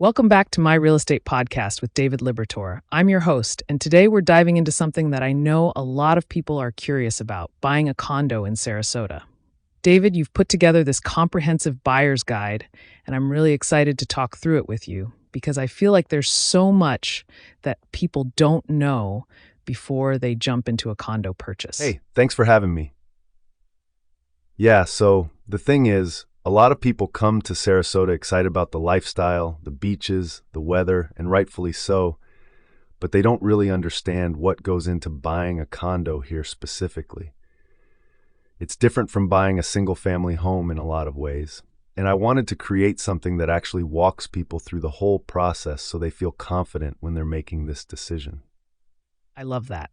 Welcome back to my real estate podcast with David Liberatore. I'm your host, and today we're diving into something that I know a lot of people are curious about: buying a condo in Sarasota. David, you've put together this comprehensive buyer's guide, and I'm really excited to talk through it with you because I feel like there's so much that people don't know before they jump into a condo purchase. Hey, thanks for having me. Yeah, so the thing is, a lot of people come to Sarasota excited about the lifestyle, the beaches, the weather, and rightfully so, but they don't really understand what goes into buying a condo here specifically. It's different from buying a single-family home in a lot of ways, and I wanted to create something that actually walks people through the whole process so they feel confident when they're making this decision. I love that.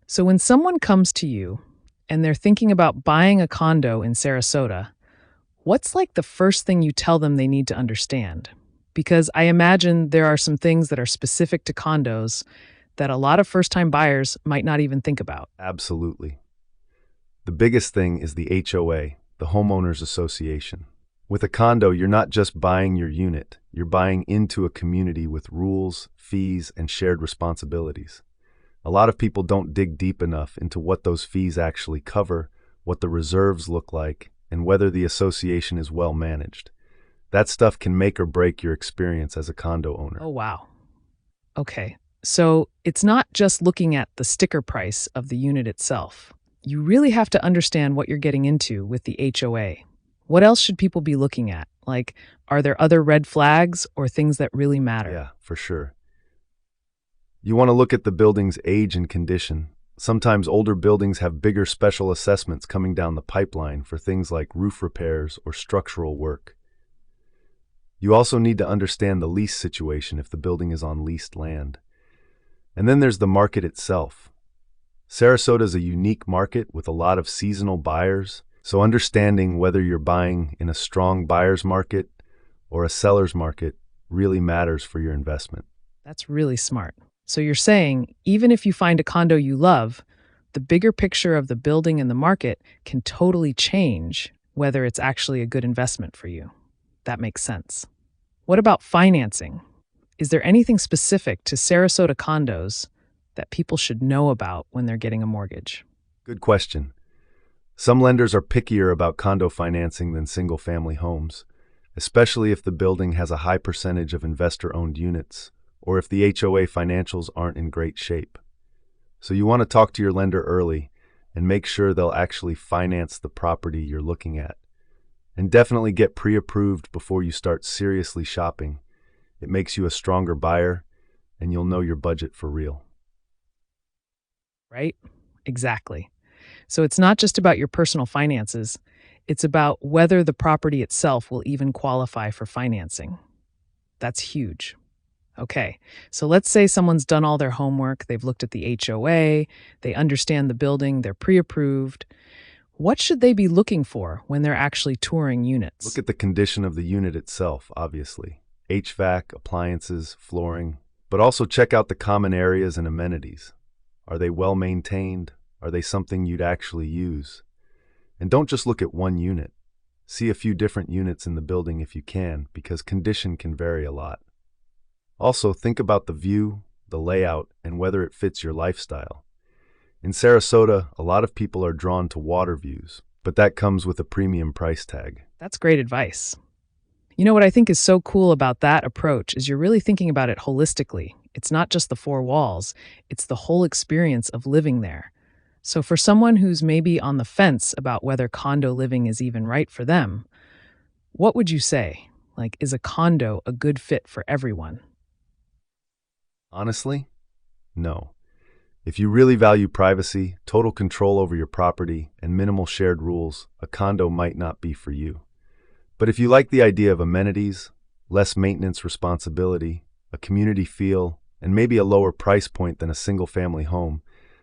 So when someone comes to you and they're thinking about buying a condo in Sarasota, what's like the first thing you tell them they need to understand? Because I imagine there are some things that are specific to condos that a lot of first-time buyers might not even think about. Absolutely. The biggest thing is the HOA, the Homeowners Association. With a condo, you're not just buying your unit, you're buying into a community with rules, fees, and shared responsibilities. A lot of people don't dig deep enough into what those fees actually cover, what the reserves look like, and whether the association is well managed. That stuff can make or break your experience as a condo owner. Oh, wow. Okay, so it's not just looking at the sticker price of the unit itself. You really have to understand what you're getting into with the HOA. What else should people be looking at? Like, are there other red flags or things that really matter? Yeah, for sure. You want to look at the building's age and condition. Sometimes older buildings have bigger special assessments coming down the pipeline for things like roof repairs or structural work. You also need to understand the lease situation if the building is on leased land. And then there's the market itself. Sarasota is a unique market with a lot of seasonal buyers, so understanding whether you're buying in a strong buyer's market or a seller's market really matters for your investment. That's really smart. So you're saying, even if you find a condo you love, the bigger picture of the building and the market can totally change whether it's actually a good investment for you. That makes sense. What about financing? Is there anything specific to Sarasota condos that people should know about when they're getting a mortgage? Good question. Some lenders are pickier about condo financing than single-family homes, especially if the building has a high percentage of investor-owned units, or if the HOA financials aren't in great shape. So you want to talk to your lender early and make sure they'll actually finance the property you're looking at. And definitely get pre-approved before you start seriously shopping. It makes you a stronger buyer, and you'll know your budget for real. Right? Exactly. So it's not just about your personal finances, it's about whether the property itself will even qualify for financing. That's huge. Okay, so let's say someone's done all their homework, they've looked at the HOA, they understand the building, they're pre-approved. What should they be looking for when they're actually touring units? Look at the condition of the unit itself, obviously. HVAC, appliances, flooring, but also check out the common areas and amenities. Are they well maintained? Are they something you'd actually use? And don't just look at one unit. See a few different units in the building if you can, because condition can vary a lot. Also, think about the view, the layout, and whether it fits your lifestyle. In Sarasota, a lot of people are drawn to water views, but that comes with a premium price tag. That's great advice. You know what I think is so cool about that approach is you're really thinking about it holistically. It's not just the four walls, it's the whole experience of living there. So for someone who's maybe on the fence about whether condo living is even right for them, what would you say? Like, is a condo a good fit for everyone? Honestly, no. If you really value privacy, total control over your property, and minimal shared rules, a condo might not be for you. But if you like the idea of amenities, less maintenance responsibility, a community feel, and maybe a lower price point than a single-family home,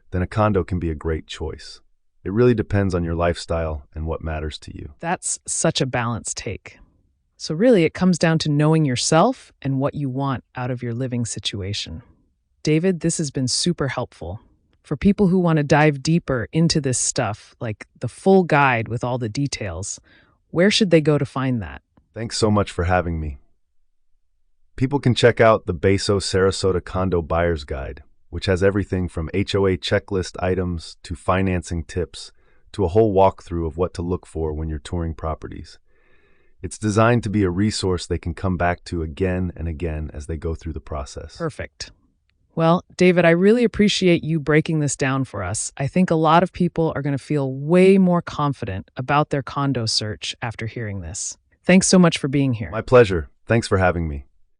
then a condo can be a great choice. It really depends on your lifestyle and what matters to you. That's such a balanced take. So really, it comes down to knowing yourself and what you want out of your living situation. David, this has been super helpful. For people who want to dive deeper into this stuff, like the full guide with all the details, where should they go to find that? Thanks so much for having me. People can check out the Bayso Sarasota Condo Buyer's Guide, which has everything from HOA checklist items to financing tips to a whole walkthrough of what to look for when you're touring properties. It's designed to be a resource they can come back to again and again as they go through the process. Perfect. Well, David, I really appreciate you breaking this down for us. I think a lot of people are going to feel way more confident about their condo search after hearing this. Thanks so much for being here. My pleasure. Thanks for having me.